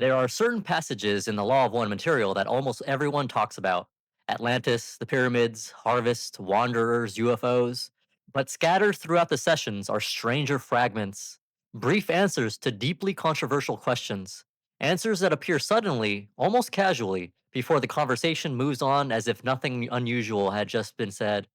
There are certain passages in the Law of One material that almost everyone talks about: Atlantis, the pyramids, harvest, wanderers, UFOs. But scattered throughout the sessions are stranger fragments, brief answers to deeply controversial questions, answers that appear suddenly, almost casually, before the conversation moves on as if nothing unusual had just been said.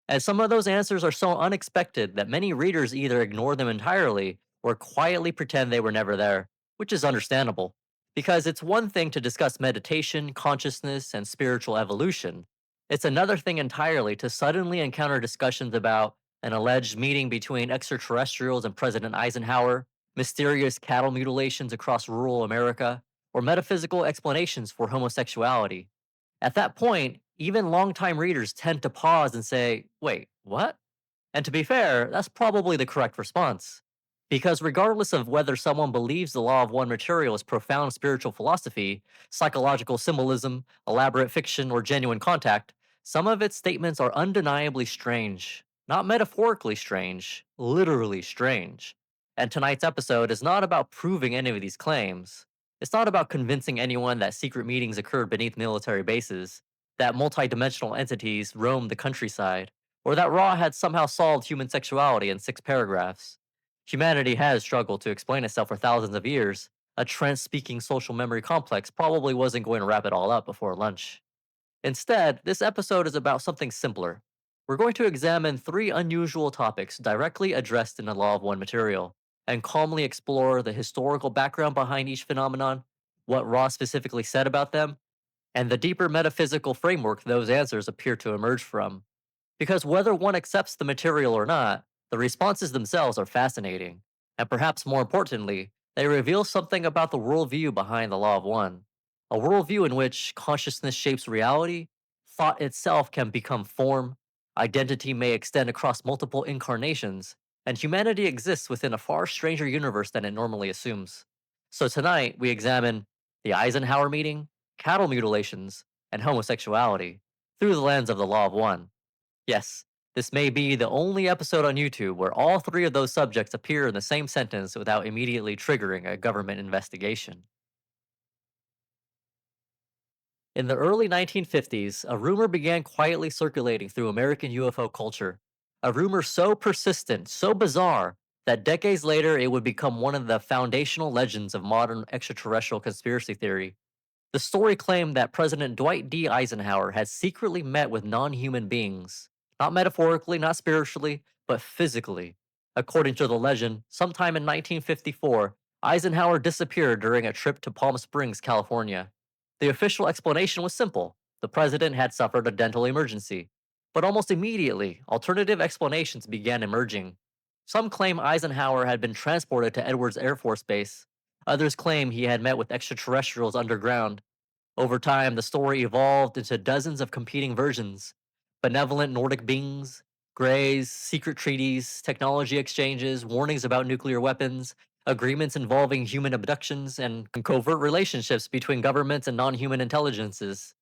And some of those answers are so unexpected that many readers either ignore them entirely or quietly pretend they were never there, which is understandable. Because it's one thing to discuss meditation, consciousness, and spiritual evolution. It's another thing entirely to suddenly encounter discussions about an alleged meeting between extraterrestrials and President Eisenhower, mysterious cattle mutilations across rural America, or metaphysical explanations for homosexuality. At that point, even longtime readers tend to pause and say, wait, what? And to be fair, that's probably the correct response. Because regardless of whether someone believes the law of one material is profound spiritual philosophy, psychological symbolism, elaborate fiction, or genuine contact, some of its statements are undeniably strange. Not metaphorically strange, literally strange. And tonight's episode is not about proving any of these claims. It's not about convincing anyone that secret meetings occurred beneath military bases, that multidimensional entities roamed the countryside, or that Raw had somehow solved human sexuality in 6 paragraphs. Humanity has struggled to explain itself for thousands of years. A trance speaking social memory complex probably wasn't going to wrap it all up before lunch. Instead, this episode is about something simpler. We're going to examine 3 unusual topics directly addressed in the Law of One material, and calmly explore the historical background behind each phenomenon, what Raw specifically said about them, and the deeper metaphysical framework those answers appear to emerge from. Because whether one accepts the material or not, the responses themselves are fascinating, and perhaps more importantly, they reveal something about the worldview behind the Law of One. A worldview in which consciousness shapes reality, thought itself can become form, identity may extend across multiple incarnations, and humanity exists within a far stranger universe than it normally assumes. So tonight, we examine the Eisenhower meeting, cattle mutilations, and homosexuality through the lens of the Law of One. Yes, this may be the only episode on YouTube where all 3 of those subjects appear in the same sentence without immediately triggering a government investigation. In the early 1950s, a rumor began quietly circulating through American UFO culture. A rumor so persistent, so bizarre, that decades later it would become one of the foundational legends of modern extraterrestrial conspiracy theory. The story claimed that President Dwight D. Eisenhower had secretly met with non human beings, not metaphorically, not spiritually, but physically. According to the legend, sometime in 1954, Eisenhower disappeared during a trip to Palm Springs, California. The official explanation was simple: the president had suffered a dental emergency. But almost immediately, alternative explanations began emerging. Some claim Eisenhower had been transported to Edwards Air Force Base. Others claim he had met with extraterrestrials underground. Over time, the story evolved into dozens of competing versions: benevolent Nordic beings, greys, secret treaties, technology exchanges, warnings about nuclear weapons, agreements involving human abductions, and covert relationships between governments and non human intelligences.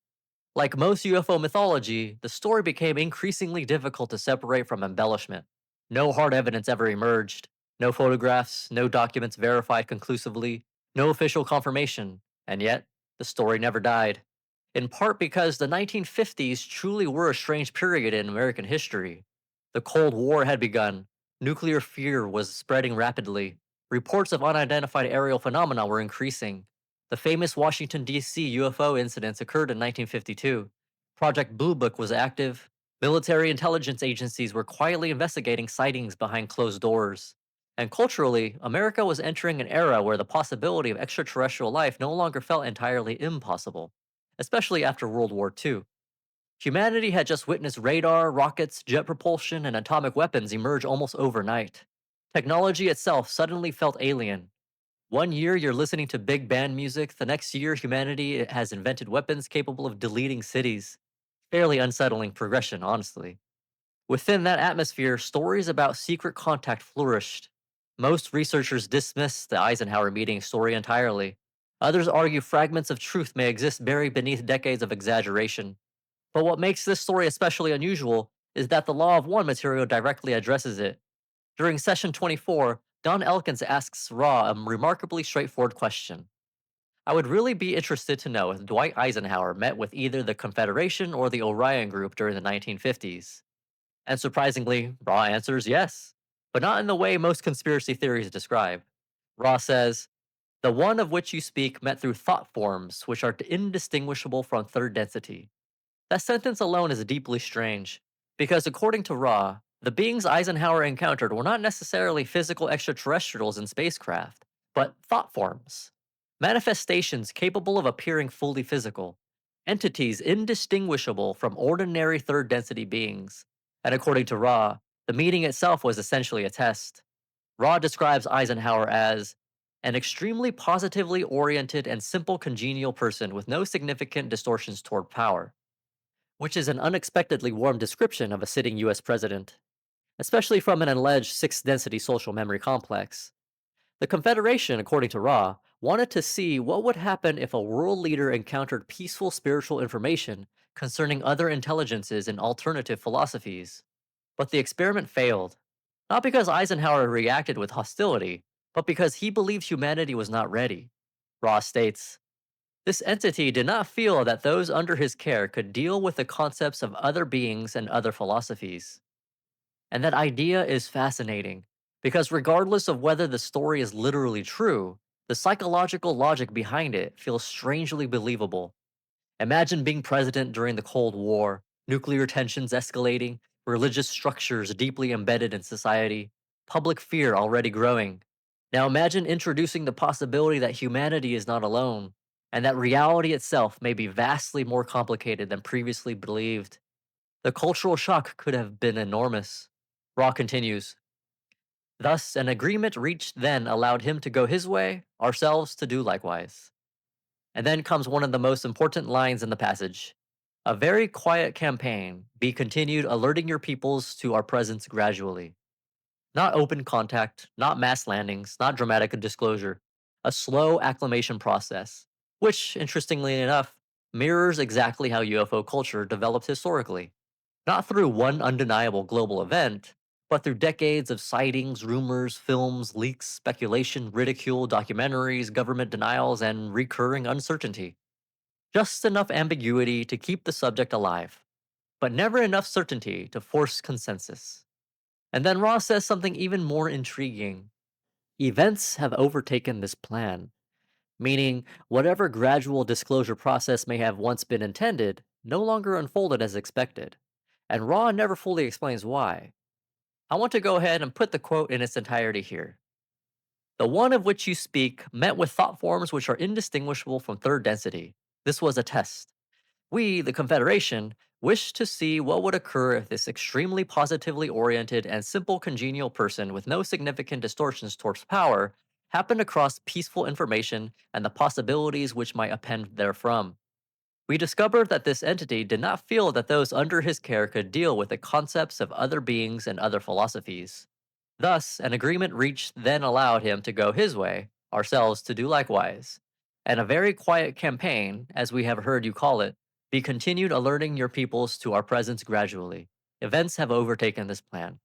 Like most UFO mythology, the story became increasingly difficult to separate from embellishment. No hard evidence ever emerged, no photographs, no documents verified conclusively, no official confirmation, and yet, the story never died. In part because the 1950s truly were a strange period in American history. The Cold War had begun, nuclear fear was spreading rapidly, reports of unidentified aerial phenomena were increasing. The famous Washington, D.C. UFO incidents occurred in 1952. Project Blue Book was active. Military intelligence agencies were quietly investigating sightings behind closed doors. And culturally, America was entering an era where the possibility of extraterrestrial life no longer felt entirely impossible, especially after World War II. Humanity had just witnessed radar, rockets, jet propulsion, and atomic weapons emerge almost overnight. Technology itself suddenly felt alien. One year you're listening to big band music, the next year humanity has invented weapons capable of deleting cities. Fairly unsettling progression, honestly. Within that atmosphere, stories about secret contact flourished. Most researchers dismiss the Eisenhower meeting story entirely. Others argue fragments of truth may exist buried beneath decades of exaggeration. But what makes this story especially unusual is that the Law of One material directly addresses it. During session 24, Don Elkins asks Ra a remarkably straightforward question: I would really be interested to know if Dwight Eisenhower met with either the Confederation or the Orion Group during the 1950s. And surprisingly, Raw answers yes, but not in the way most conspiracy theories describe. Raw says, the one of which you speak met through thought forms which are indistinguishable from third density. That sentence alone is deeply strange, because according to Ra, the beings Eisenhower encountered were not necessarily physical extraterrestrials in spacecraft, but thought forms. Manifestations capable of appearing fully physical, entities indistinguishable from ordinary third density beings. And according to Ra, the meeting itself was essentially a test. Ra describes Eisenhower as an extremely positively oriented and simple congenial person with no significant distortions toward power, which is an unexpectedly warm description of a sitting US president, especially from an alleged sixth density social memory complex. The Confederation, according to Ra, wanted to see what would happen if a world leader encountered peaceful spiritual information concerning other intelligences and alternative philosophies. But the experiment failed, not because Eisenhower reacted with hostility, but because he believed humanity was not ready. Ra states, this entity did not feel that those under his care could deal with the concepts of other beings and other philosophies. And that idea is fascinating, because regardless of whether the story is literally true, the psychological logic behind it feels strangely believable. Imagine being president during the Cold War, nuclear tensions escalating, religious structures deeply embedded in society, public fear already growing. Now imagine introducing the possibility that humanity is not alone, and that reality itself may be vastly more complicated than previously believed. The cultural shock could have been enormous. Raw continues. Thus, an agreement reached then allowed him to go his way, ourselves to do likewise. And then comes one of the most important lines in the passage. A very quiet campaign, be continued alerting your peoples to our presence gradually. Not open contact, not mass landings, not dramatic disclosure. A slow acclimation process, which, interestingly enough, mirrors exactly how UFO culture developed historically. Not through one undeniable global event, but through decades of sightings, rumors, films, leaks, speculation, ridicule, documentaries, government denials, and recurring uncertainty. Just enough ambiguity to keep the subject alive, but never enough certainty to force consensus. And then Ross says something even more intriguing. Events have overtaken this plan, meaning whatever gradual disclosure process may have once been intended no longer unfolded as expected. And Raw never fully explains why. I want to go ahead and put the quote in its entirety here. The one of which you speak met with thought forms which are indistinguishable from third density. This was a test. We, the Confederation, wished to see what would occur if this extremely positively oriented and simple congenial person with no significant distortions towards power happened across peaceful information and the possibilities which might append therefrom. We discovered that this entity did not feel that those under his care could deal with the concepts of other beings and other philosophies. Thus, an agreement reached then allowed him to go his way, ourselves to do likewise. And a very quiet campaign, as we have heard you call it, be continued alerting your peoples to our presence gradually. Events have overtaken this plan.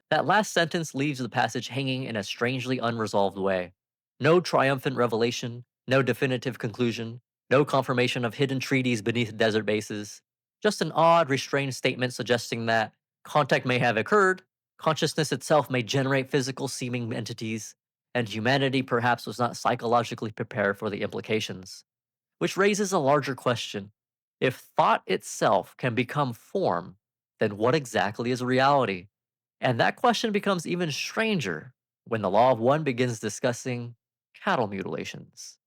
That last sentence leaves the passage hanging in a strangely unresolved way. No triumphant revelation, no definitive conclusion, no confirmation of hidden treaties beneath desert bases. Just an odd, restrained statement suggesting that contact may have occurred, consciousness itself may generate physical seeming entities, and humanity perhaps was not psychologically prepared for the implications. Which raises a larger question. If thought itself can become form, then what exactly is reality? And that question becomes even stranger when the Law of One begins discussing cattle mutilations.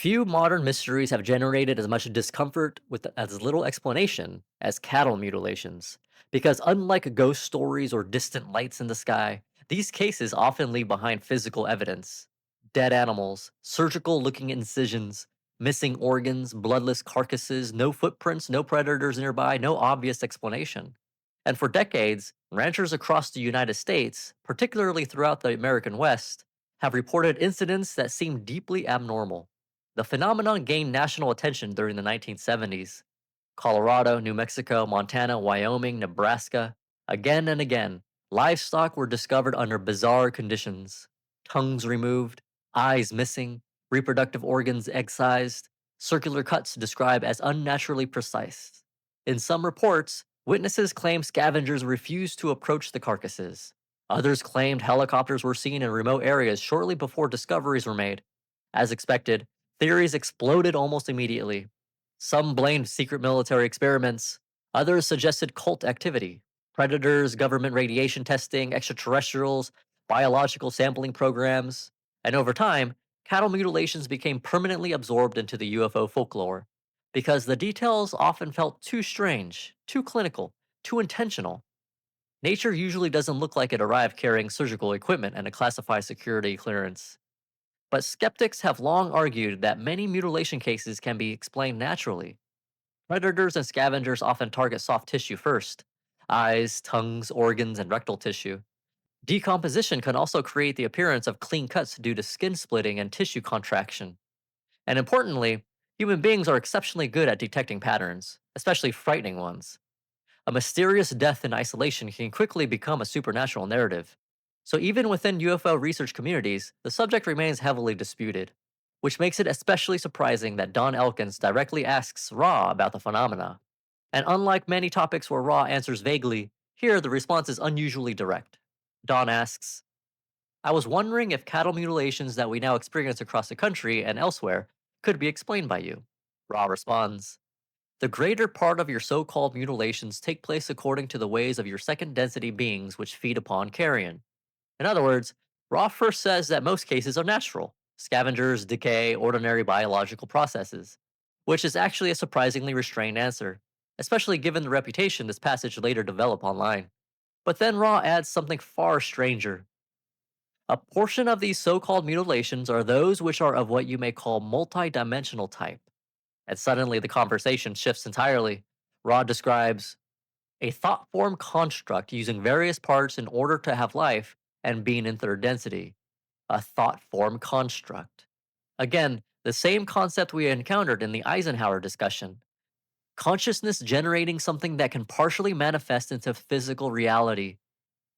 Few modern mysteries have generated as much discomfort with as little explanation as cattle mutilations, because unlike ghost stories or distant lights in the sky, these cases often leave behind physical evidence. Dead animals, surgical looking incisions, missing organs, bloodless carcasses, no footprints, no predators nearby, no obvious explanation. And for decades, ranchers across the United States, particularly throughout the American West, have reported incidents that seem deeply abnormal. The phenomenon gained national attention during the 1970s. Colorado, New Mexico, Montana, Wyoming, Nebraska. Again and again, livestock were discovered under bizarre conditions. tongues removed, eyes missing, reproductive organs excised, circular cuts described as unnaturally precise. In some reports, witnesses claimed scavengers refused to approach the carcasses. Others claimed helicopters were seen in remote areas shortly before discoveries were made. As expected, theories exploded almost immediately. Some blamed secret military experiments, others suggested cult activity, predators, government radiation testing, extraterrestrials, biological sampling programs, and over time, cattle mutilations became permanently absorbed into the UFO folklore because the details often felt too strange, too clinical, too intentional. Nature usually doesn't look like it arrived carrying surgical equipment and a classified security clearance. But skeptics have long argued that many mutilation cases can be explained naturally. Predators and scavengers often target soft tissue first: eyes, tongues, organs, and rectal tissue. Decomposition can also create the appearance of clean cuts due to skin splitting and tissue contraction. And importantly, human beings are exceptionally good at detecting patterns, especially frightening ones. A mysterious death in isolation can quickly become a supernatural narrative. So even within UFO research communities, the subject remains heavily disputed, which makes it especially surprising that Don Elkins directly asks Ra about the phenomena. And unlike many topics where Ra answers vaguely, here the response is unusually direct. Don asks, I was wondering if cattle mutilations that we now experience across the country and elsewhere could be explained by you. Ra responds, the greater part of your so called mutilations take place according to the ways of your second density beings which feed upon carrion. In other words, Ra first says that most cases are natural scavengers, decay, ordinary biological processes, which is actually a surprisingly restrained answer, especially given the reputation this passage later developed online. But then Ra adds something far stranger. A portion of these so called mutilations are those which are of what you may call multidimensional type. And suddenly the conversation shifts entirely. Ra describes a thought form construct using various parts in order to have life and being in third density. A thought form construct. Again, the same concept we encountered in the Eisenhower discussion. Consciousness generating something that can partially manifest into physical reality.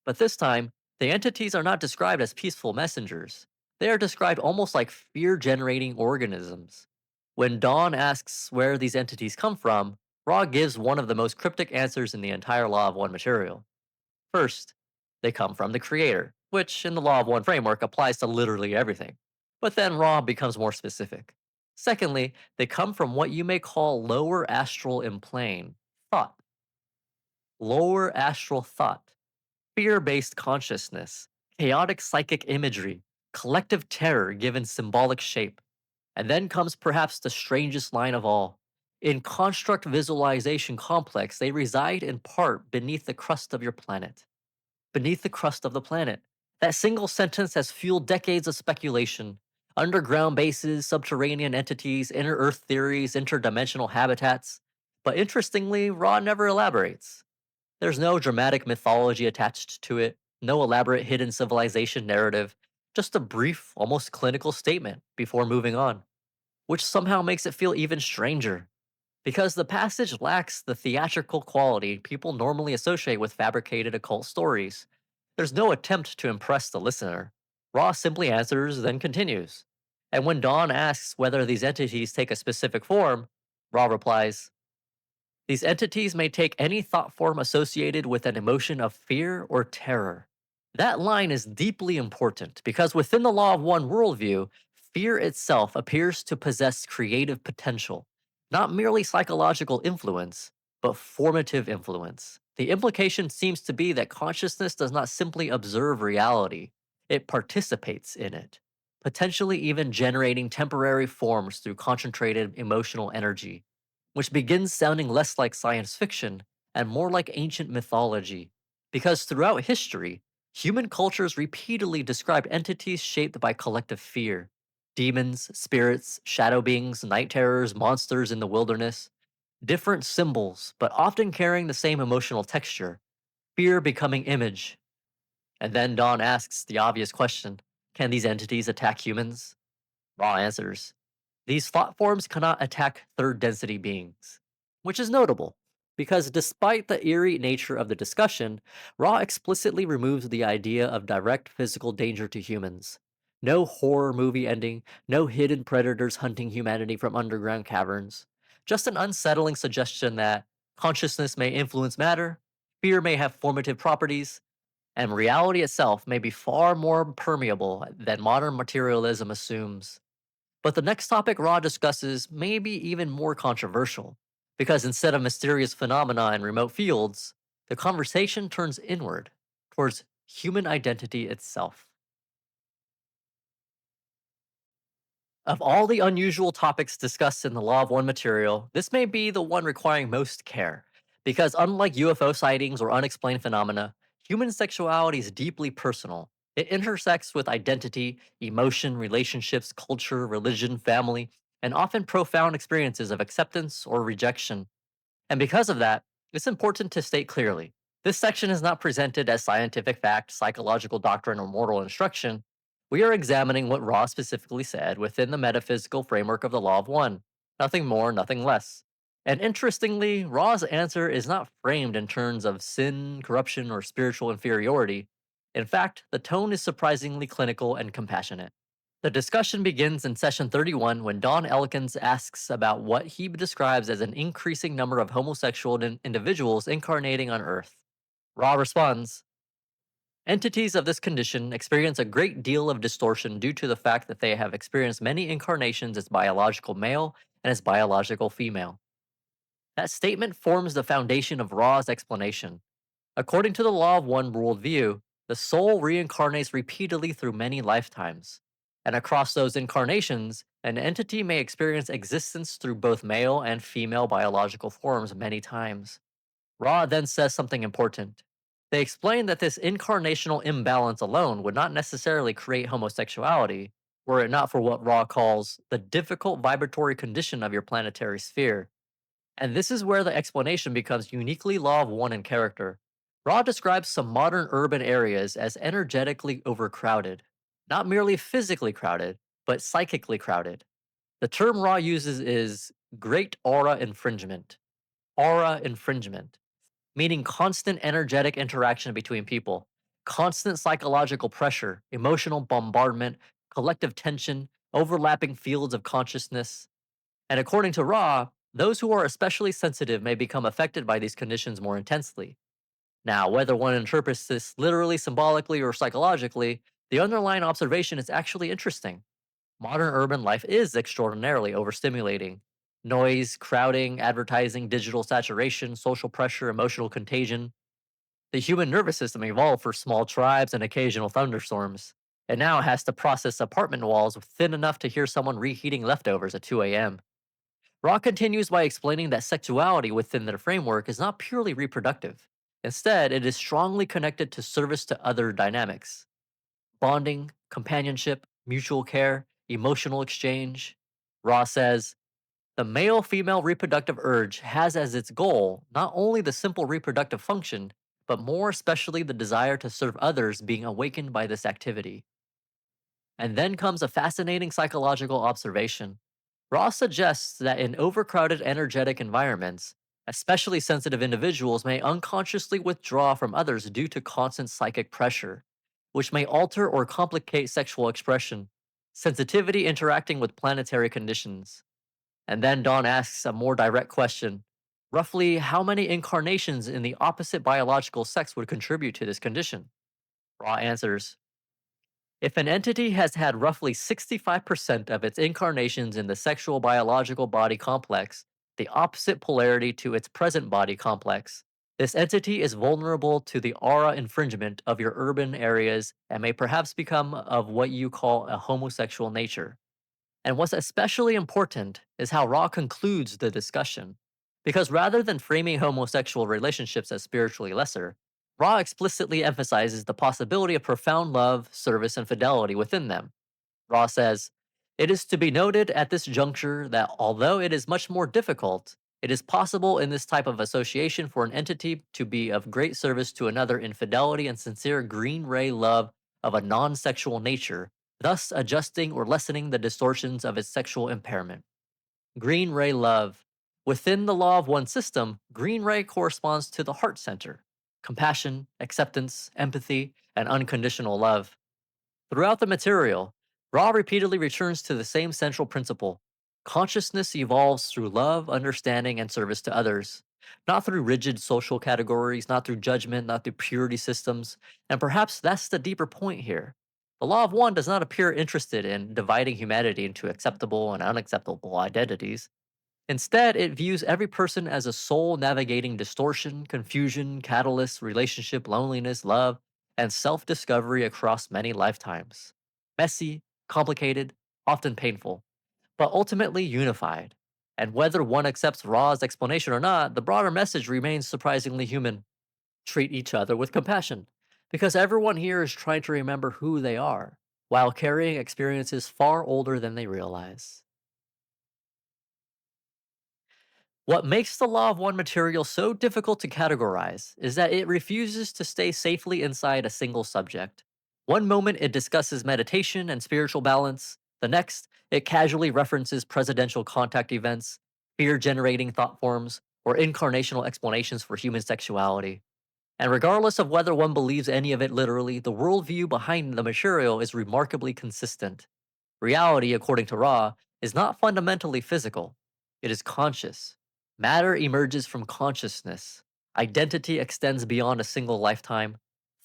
But this time, the entities are not described as peaceful messengers. They are described almost like fear generating organisms. When Dawn asks where these entities come from, Ra gives one of the most cryptic answers in the entire Law of One material. First, they come from the Creator, which in the Law of One framework applies to literally everything. But then Ra becomes more specific. Secondly, they come from what you may call lower astral implane, thought. Lower astral thought, fear based consciousness, chaotic psychic imagery, collective terror given symbolic shape. And then comes perhaps the strangest line of all. In construct visualization complex, they reside in part beneath the crust of your planet. Beneath the crust of the planet. That single sentence has fueled decades of speculation. Underground bases, subterranean entities, inner Earth theories, interdimensional habitats. But interestingly, Ra never elaborates. There's no dramatic mythology attached to it, no elaborate hidden civilization narrative, just a brief, almost clinical statement before moving on, which somehow makes it feel even stranger. Because the passage lacks the theatrical quality people normally associate with fabricated occult stories. There's no attempt to impress the listener. Ross simply answers, then continues. And when Dawn asks whether these entities take a specific form, Ra replies, these entities may take any thought form associated with an emotion of fear or terror. That line is deeply important because within the Law of One worldview, fear itself appears to possess creative potential, not merely psychological influence, but formative influence. The implication seems to be that consciousness does not simply observe reality, it participates in it, potentially even generating temporary forms through concentrated emotional energy, which begins sounding less like science fiction and more like ancient mythology. Because throughout history, human cultures repeatedly described entities shaped by collective fear: demons, spirits, shadow beings, night terrors, monsters in the wilderness. Different symbols, but often carrying the same emotional texture, fear becoming image. And then Dawn asks the obvious question: can these entities attack humans? Ra answers, these thought forms cannot attack third density beings, which is notable because despite the eerie nature of the discussion, Ra explicitly removes the idea of direct physical danger to humans. No horror movie ending, no hidden predators hunting humanity from underground caverns. Just an unsettling suggestion that consciousness may influence matter, fear may have formative properties, and reality itself may be far more permeable than modern materialism assumes. But the next topic Ra discusses may be even more controversial, because instead of mysterious phenomena in remote fields, the conversation turns inward, towards human identity itself. Of all the unusual topics discussed in the Law of One material, this may be the one requiring most care, because unlike UFO sightings or unexplained phenomena, human sexuality is deeply personal. It intersects with identity, emotion, relationships, culture, religion, family, and often profound experiences of acceptance or rejection. And because of that, it's important to state clearly this section is not presented as scientific fact, psychological doctrine, or moral instruction. We are examining what Raw specifically said within the metaphysical framework of the Law of One. Nothing more, nothing less. And interestingly, Raw's answer is not framed in terms of sin, corruption, or spiritual inferiority. In fact, the tone is surprisingly clinical and compassionate. The discussion begins in session 31 when Don Elkins asks about what he describes as an increasing number of homosexual individuals incarnating on Earth. Ra responds, entities of this condition experience a great deal of distortion due to the fact that they have experienced many incarnations as biological male and as biological female. That statement forms the foundation of Ra's explanation. According to the Law of One worldview, the soul reincarnates repeatedly through many lifetimes. And across those incarnations, an entity may experience existence through both male and female biological forms many times. Ra then says something important. They explain that this incarnational imbalance alone would not necessarily create homosexuality, were it not for what Ra calls the difficult vibratory condition of your planetary sphere. And this is where the explanation becomes uniquely Law of One in character. Ra describes some modern urban areas as energetically overcrowded, not merely physically crowded, but psychically crowded. The term Ra uses is great aura infringement. Aura infringement, meaning constant energetic interaction between people, constant psychological pressure, emotional bombardment, collective tension, overlapping fields of consciousness, and according to Ra, those who are especially sensitive may become affected by these conditions more intensely. Now, whether one interprets this literally, symbolically, or psychologically, the underlying observation is actually interesting. Modern urban life is extraordinarily overstimulating. Noise, crowding, advertising, digital saturation, social pressure, emotional contagion. The human nervous system evolved for small tribes and occasional thunderstorms. It now has to process apartment walls thin enough to hear someone reheating leftovers at 2 a.m. Raw continues by explaining that sexuality within their framework is not purely reproductive. Instead, it is strongly connected to service to other dynamics bonding, companionship, mutual care, emotional exchange. Raw says, the male female reproductive urge has as its goal not only the simple reproductive function, but more especially the desire to serve others being awakened by this activity. And then comes a fascinating psychological observation. Ross suggests that in overcrowded energetic environments, especially sensitive individuals may unconsciously withdraw from others due to constant psychic pressure, which may alter or complicate sexual expression, sensitivity interacting with planetary conditions. And then Dawn asks a more direct question. Roughly, how many incarnations in the opposite biological sex would contribute to this condition? Ra answers, if an entity has had roughly 65% of its incarnations in the sexual biological body complex, the opposite polarity to its present body complex, this entity is vulnerable to the aura infringement of your urban areas and may perhaps become of what you call a homosexual nature. And what's especially important is how Ra concludes the discussion. Because rather than framing homosexual relationships as spiritually lesser, Ra explicitly emphasizes the possibility of profound love, service, and fidelity within them. Ra says, it is to be noted at this juncture that although it is much more difficult, it is possible in this type of association for an entity to be of great service to another in fidelity and sincere green ray love of a non sexual nature, thus adjusting or lessening the distortions of its sexual impairment. Green ray love. Within the law of one system, green ray corresponds to the heart center compassion, acceptance, empathy, and unconditional love. Throughout the material, Ra repeatedly returns to the same central principle. Consciousness evolves through love, understanding, and service to others, not through rigid social categories, not through judgment, not through purity systems. And perhaps that's the deeper point here. The law of one does not appear interested in dividing humanity into acceptable and unacceptable identities. Instead, it views every person as a soul navigating distortion, confusion, catalyst, relationship, loneliness, love, and self discovery across many lifetimes. Messy, complicated, often painful, but ultimately unified. And whether one accepts Ra's explanation or not, the broader message remains surprisingly human. Treat each other with compassion, because everyone here is trying to remember who they are, while carrying experiences far older than they realize. What makes the law of one material so difficult to categorize is that it refuses to stay safely inside a single subject. One moment it discusses meditation and spiritual balance, the next, it casually references presidential contact events, fear generating thought forms, or incarnational explanations for human sexuality. And regardless of whether one believes any of it literally, the worldview behind the material is remarkably consistent. Reality, according to Ra, is not fundamentally physical, it is conscious. Matter emerges from consciousness. Identity extends beyond a single lifetime.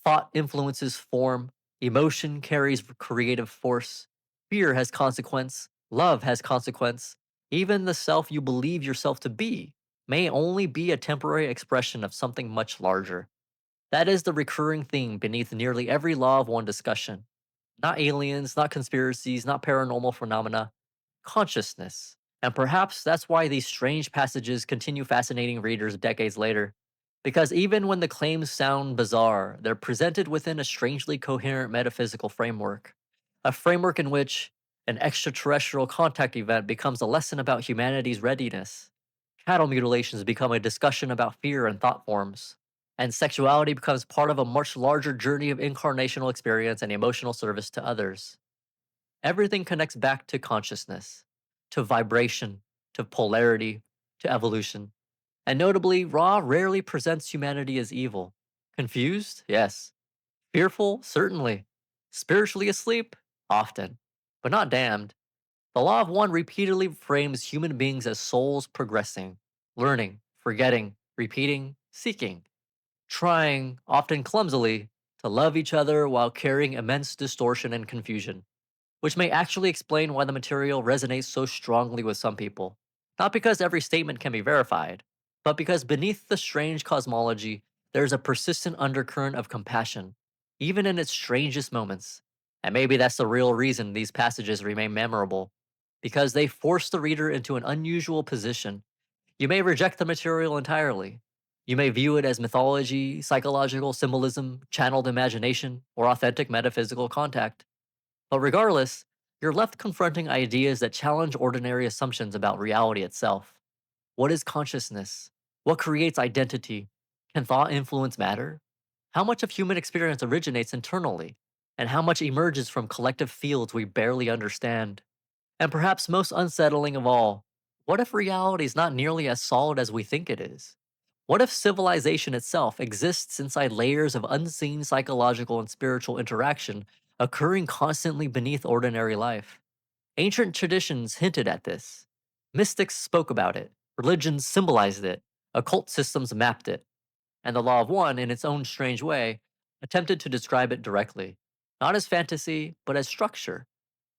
Thought influences form. Emotion carries creative force. Fear has consequence. Love has consequence. Even the self you believe yourself to be may only be a temporary expression of something much larger. That is the recurring theme beneath nearly every law of one discussion. Not aliens, not conspiracies, not paranormal phenomena, consciousness. And perhaps that's why these strange passages continue fascinating readers decades later. Because even when the claims sound bizarre, they're presented within a strangely coherent metaphysical framework. A framework in which an extraterrestrial contact event becomes a lesson about humanity's readiness. Cattle mutilations become a discussion about fear and thought forms, and sexuality becomes part of a much larger journey of incarnational experience and emotional service to others. Everything connects back to consciousness, to vibration, to polarity, to evolution. And notably, Ra rarely presents humanity as evil. Confused? Yes. Fearful? Certainly. Spiritually asleep? Often. But not damned. The Law of One repeatedly frames human beings as souls progressing, learning, forgetting, repeating, seeking, trying, often clumsily, to love each other while carrying immense distortion and confusion, which may actually explain why the material resonates so strongly with some people. Not because every statement can be verified, but because beneath the strange cosmology, there's a persistent undercurrent of compassion, even in its strangest moments. And maybe that's the real reason these passages remain memorable, because they force the reader into an unusual position. You may reject the material entirely. You may view it as mythology, psychological symbolism, channeled imagination, or authentic metaphysical contact. But regardless, you're left confronting ideas that challenge ordinary assumptions about reality itself. What is consciousness? What creates identity? Can thought influence matter? How much of human experience originates internally? And how much emerges from collective fields we barely understand? And perhaps most unsettling of all, what if reality is not nearly as solid as we think it is? What if civilization itself exists inside layers of unseen psychological and spiritual interaction occurring constantly beneath ordinary life? Ancient traditions hinted at this. Mystics spoke about it. Religions symbolized it. Occult systems mapped it. And the Law of One, in its own strange way, attempted to describe it directly. Not as fantasy, but as structure.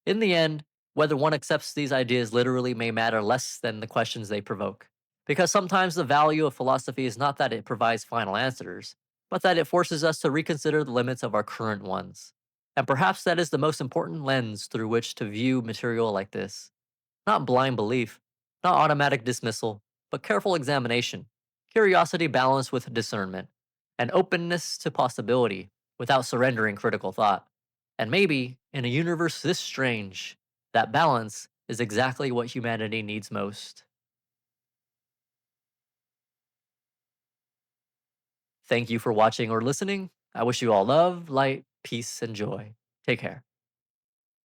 In the end, whether one accepts these ideas literally may matter less than the questions they provoke. Because sometimes the value of philosophy is not that it provides final answers, but that it forces us to reconsider the limits of our current ones. And perhaps that is the most important lens through which to view material like this. Not blind belief, not automatic dismissal, but careful examination, curiosity balanced with discernment, and openness to possibility without surrendering critical thought. And maybe, in a universe this strange, that balance is exactly what humanity needs most. Thank you for watching or listening. I wish you all love, light, peace, and joy. Take care.